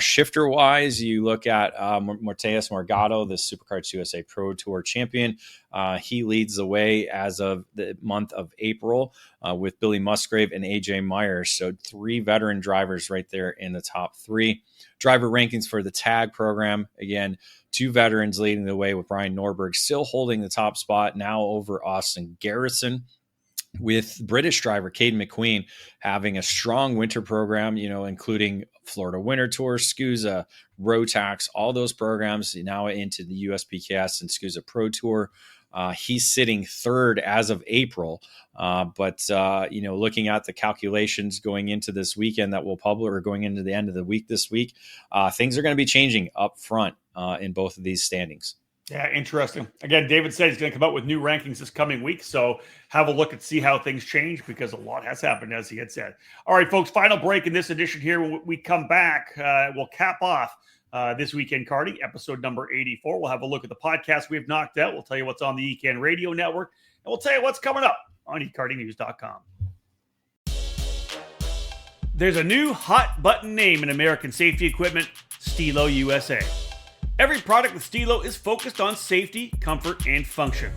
Speaker 2: shifter wise, you look at Mateus Morgado, the Supercars USA Pro Tour champion. He leads the way as of the month of April with Billy Musgrave and AJ Myers. So 3 veteran drivers right there in the top 3. Driver rankings for the tag program. Again, 2 veterans leading the way with Brian Norberg still holding the top spot now over Austin Garrison, with British driver Caden McQueen having a strong winter program, including Florida Winter Tour, SCUSA, Rotax, all those programs now into the USPKS and SCUSA Pro Tour. He's sitting 3rd as of April. But looking at the calculations going into this weekend that we'll publish, or going into the end of the week this week, things are going to be changing up front in both of these standings.
Speaker 1: Yeah, interesting. Again, David said he's going to come out with new rankings this coming week. So have a look and see how things change, because a lot has happened, as he had said. All right, folks, final break in this edition here. When we come back, we'll cap off this week in karting, episode number 84. We'll have a look at the podcast we've knocked out. We'll tell you what's on the ECAN radio network, and we'll tell you what's coming up on ekartingnews.com. There's a new hot button name in American safety equipment, Stilo USA. Every product with Stilo is focused on safety, comfort, and function.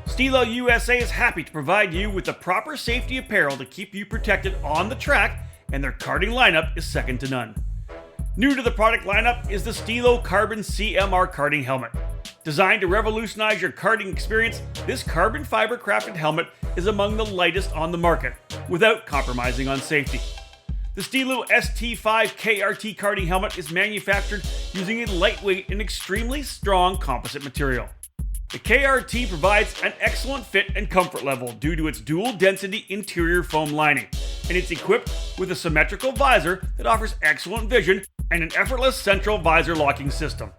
Speaker 1: Stilo USA is happy to provide you with the proper safety apparel to keep you protected on the track, and their karting lineup is second to none. New to the product lineup is the Stilo Carbon CMR karting helmet. Designed to revolutionize your karting experience, this carbon fiber crafted helmet is among the lightest on the market, without compromising on safety. The Stilo ST5 KRT karting helmet is manufactured using a lightweight and extremely strong composite material. The KRT provides an excellent fit and comfort level due to its dual density interior foam lining, and it's equipped with a symmetrical visor that offers excellent vision and an effortless central visor locking system.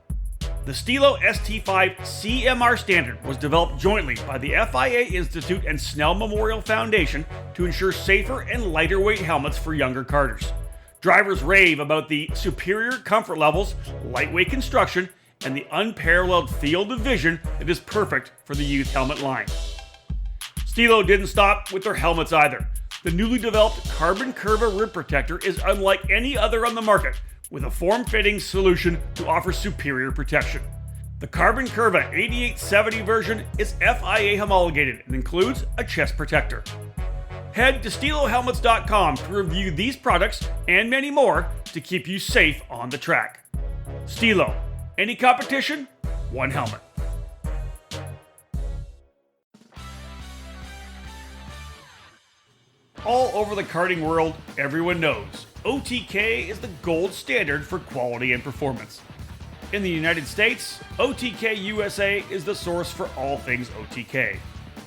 Speaker 1: The Stilo ST5 CMR standard was developed jointly by the FIA Institute and Snell Memorial Foundation to ensure safer and lighter weight helmets for younger karters. Drivers rave about the superior comfort levels, lightweight construction, and the unparalleled field of vision that is perfect for the youth helmet line. Stilo didn't stop with their helmets either. The newly developed Carbon Curva rib protector is unlike any other on the market, with a form-fitting solution to offer superior protection. The Carbon Curva 8870 version is FIA homologated and includes a chest protector. Head to StiloHelmets.com to review these products and many more to keep you safe on the track. Stilo, any competition, one helmet. All over the karting world, everyone knows OTK is the gold standard for quality and performance. In the United States, OTK USA is the source for all things OTK.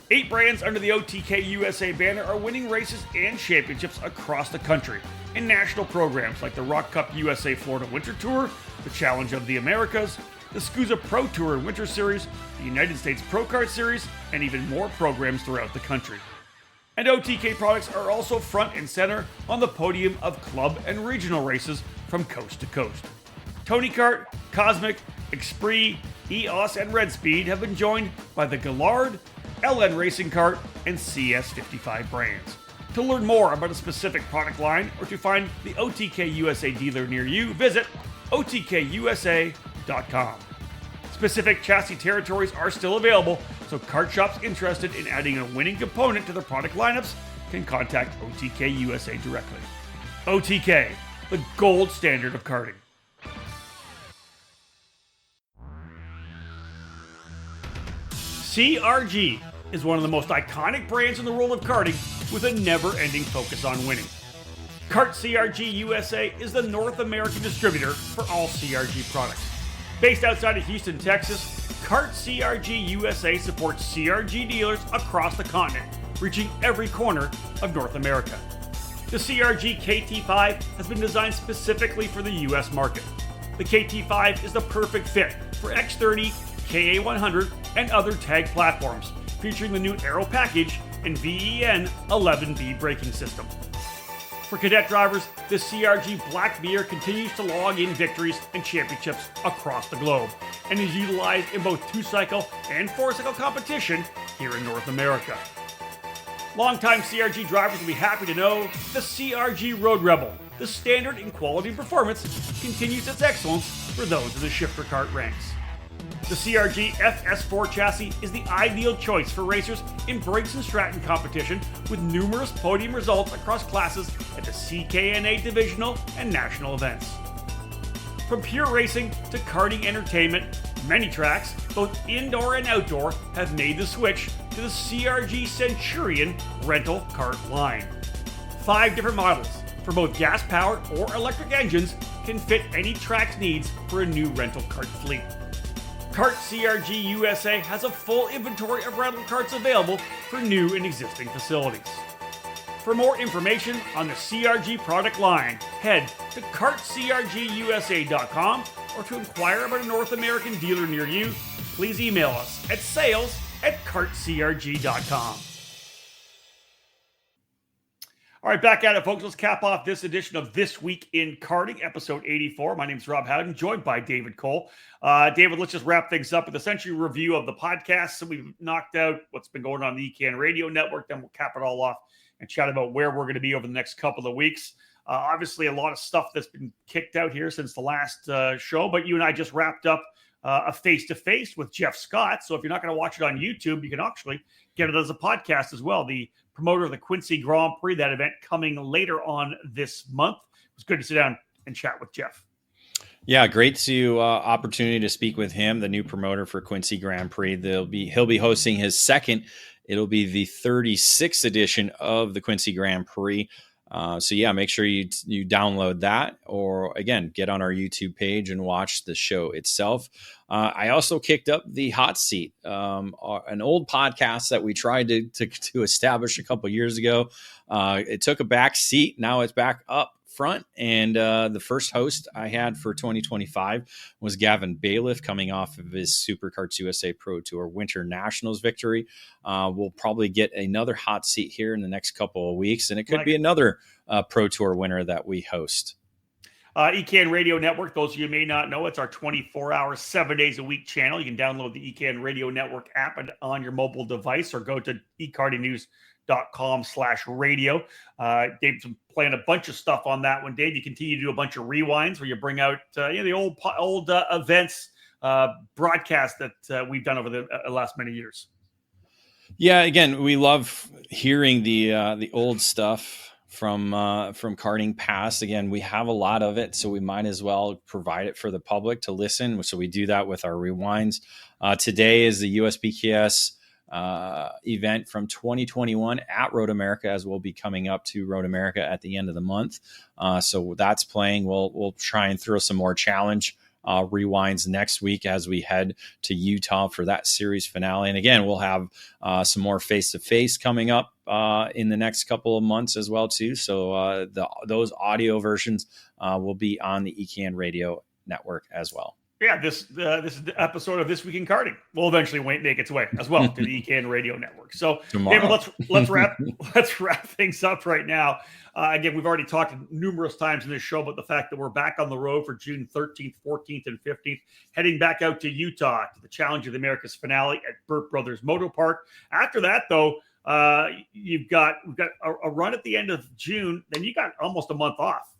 Speaker 1: 8 brands under the OTK USA banner are winning races and championships across the country in national programs like the Rock Cup USA Florida Winter Tour, the Challenge of the Americas, the SCUSA Pro Tour and Winter Series, the United States Pro Kart Series, and even more programs throughout the country. And OTK products are also front and center on the podium of club and regional races from coast to coast. Tony Kart, Cosmic, Esprit, EOS, and Red Speed have been joined by the Gallard, LN Racing Kart, and CS55 brands. To learn more about a specific product line or to find the OTK USA dealer near you, visit otkusa.com. Specific chassis territories are still available, so kart shops interested in adding a winning component to their product lineups can contact OTK USA directly. OTK, the gold standard of karting. CRG is one of the most iconic brands in the world of karting, with a never-ending focus on winning. Kart CRG USA is the North American distributor for all CRG products. Based outside of Houston, Texas, Kart CRG USA supports CRG dealers across the continent, reaching every corner of North America. The CRG KT5 has been designed specifically for the US market. The KT5 is the perfect fit for X30, KA100, and other tag platforms, featuring the new Aero package and VEN 11B braking system. For cadet drivers, the CRG Black Beer continues to log in victories and championships across the globe, and is utilized in both 2-cycle and 4-cycle competition here in North America. Longtime CRG drivers will be happy to know the CRG Road Rebel, the standard in quality and performance, continues its excellence for those in the shifter kart ranks. The CRG FS4 chassis is the ideal choice for racers in Briggs and Stratton competition, with numerous podium results across classes at the CKNA divisional and national events. From pure racing to karting entertainment, many tracks, both indoor and outdoor, have made the switch to the CRG Centurion rental kart line. 5 different models for both gas-powered or electric engines can fit any track's needs for a new rental kart fleet. Kart CRG USA has a full inventory of rental karts available for new and existing facilities. For more information on the CRG product line, head to kartcrgusa.com, or to inquire about a North American dealer near you, please email us at sales@kartcrg.com. All right, back at it, folks. Let's cap off this edition of This Week in Karting, episode 84. My name is Rob Howden, joined by David Cole. David, let's just wrap things up with essentially a review of the podcast. So we've knocked out what's been going on the EKN Radio Network, then we'll cap it all off and chat about where we're going to be over the next couple of weeks. Obviously, a lot of stuff that's been kicked out here since the last show, but you and I just wrapped up a face-to-face with Jeff Scott. So if you're not going to watch it on YouTube, you can actually get it as a podcast as well. The promoter of the Quincy Grand Prix, that event coming later on this month. It was good to sit down and chat with Jeff.
Speaker 2: Yeah, great to opportunity to speak with him, the new promoter for Quincy Grand Prix. He'll be hosting his second. It'll be the 36th edition of the Quincy Grand Prix. So yeah, make sure you download that, or again, get on our YouTube page and watch the show itself. I also kicked up the Hot Seat, an old podcast that we tried to establish a couple years ago. It took a back seat. Now it's back up front. And the first host I had for 2025 was Gavin Bailiff, coming off of his SuperKarts USA Pro Tour Winter Nationals victory. We'll probably get another hot seat here in the next couple of weeks, and it could be another Pro Tour winner that we host.
Speaker 1: EKN Radio Network, those of you who may not know, it's our 24-hour, 7 days a week channel. You can download the EKN Radio Network app on your mobile device, or go to ekartingnews.com/radio. Dave's been playing a bunch of stuff on that one. Dave, you continue to do a bunch of rewinds where you bring out the old events broadcast that we've done over the last many years.
Speaker 2: Yeah, again, we love hearing the old stuff from karting past. Again, we have a lot of it, so we might as well provide it for the public to listen. So we do that with our rewinds. Today is the USPKS event from 2021 at Road America, as we'll be coming up to Road America at the end of the month. So that's playing. We'll try and throw some more challenge rewinds next week as we head to Utah for that series finale. And again, we'll have some more face-to-face coming up in the next couple of months as well too. So those audio versions will be on the EKN Radio Network as well.
Speaker 1: Yeah, this is the episode of This Week in Karting. Will eventually make its way as well to the EKN Radio Network. So, David, let's wrap things up right now. Again, we've already talked numerous times in this show about the fact that we're back on the road for June 13th, 14th, and 15th, heading back out to Utah to the Challenge of the Americas finale at Burt Brothers Motor Park. After that, though, we've got a run at the end of June. Then you got almost a month off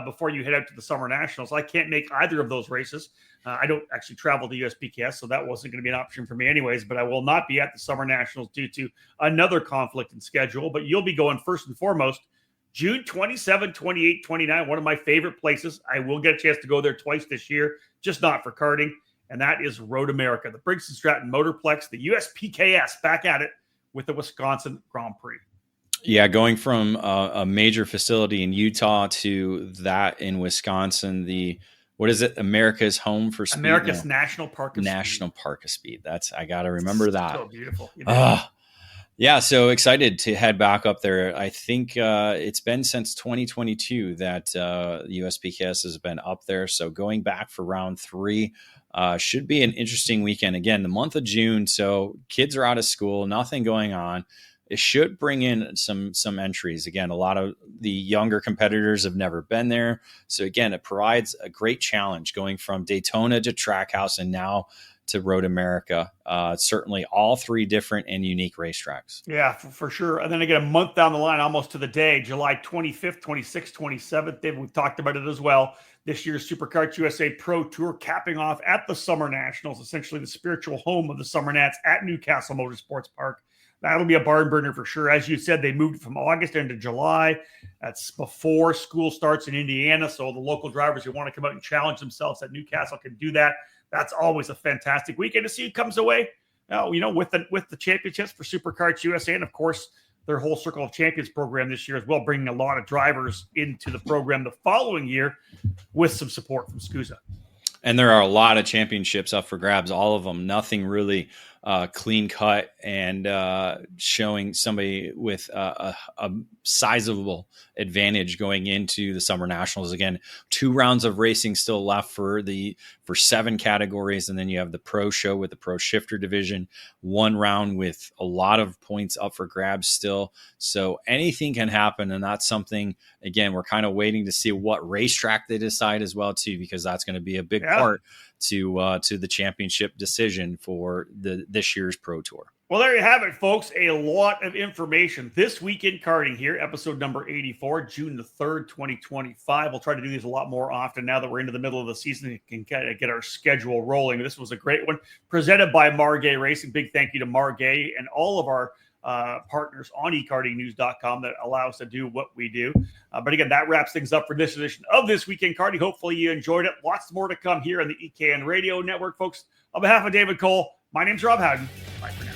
Speaker 1: before you head out to the Summer Nationals. I can't make either of those races. I don't actually travel to USPKS, so that wasn't going to be an option for me anyways, but I will not be at the Summer Nationals due to another conflict in schedule. But you'll be going first and foremost June 27, 28, 29, one of my favorite places. I will get a chance to go there twice this year, just not for karting, and that is Road America, the Briggs & Stratton Motorplex, the USPKS, back at it with the Wisconsin Grand Prix.
Speaker 2: Yeah, going from a major facility in Utah to that in Wisconsin, what is it? America's Home for Speed?
Speaker 1: America's National Park of Speed.
Speaker 2: National Park of Speed. I got to remember that.
Speaker 1: So beautiful.
Speaker 2: Yeah, so excited to head back up there. I think it's been since 2022 that USPKS has been up there. So going back for round 3 should be an interesting weekend. Again, the month of June, so kids are out of school, nothing going on. It should bring in some entries. Again, a lot of the younger competitors have never been there. So again, it provides a great challenge going from Daytona to Trackhouse and now to Road America. Certainly all 3 different and unique racetracks.
Speaker 1: Yeah, for sure. And then again, a month down the line, almost to the day, July 25th, 26th, 27th. David, we've talked about it as well. This year's SuperKarts USA Pro Tour capping off at the Summer Nationals, essentially the spiritual home of the Summer Nats at Newcastle Motorsports Park. That'll be a barn burner for sure. As you said, they moved from August into July. That's before school starts in Indiana. So the local drivers who want to come out and challenge themselves at Newcastle can do that. That's always a fantastic weekend to see who comes away, with the championships for SuperKarts USA, and of course their whole Circle of Champions program this year as well, bringing a lot of drivers into the program the following year with some support from SCUSA.
Speaker 2: And there are a lot of championships up for grabs, all of them. Nothing really clean cut and showing somebody with a sizable advantage going into the Summer Nationals. Again, 2 rounds of racing still left for 7 categories, and then you have the Pro Show with the Pro Shifter division, 1 round with a lot of points up for grabs still. So anything can happen, and that's something, again, we're kind of waiting to see what racetrack they decide as well too, because that's going to be a big part to the championship decision for this year's Pro Tour.
Speaker 1: Well, there you have it, folks. A lot of information this week in karting here, episode number 84, June the 3rd, 2025. We'll try to do these a lot more often now that we're into the middle of the season and can kind of get our schedule rolling. This was a great one presented by Margay Racing. Big thank you to Margay and all of our partners on ekartingnews.com that allow us to do what we do. But again, that wraps things up for this edition of This Week in Karting. Hopefully you enjoyed it. Lots more to come here on the EKN Radio Network, folks. On behalf of David Cole, my name's Rob Howden. Bye for now.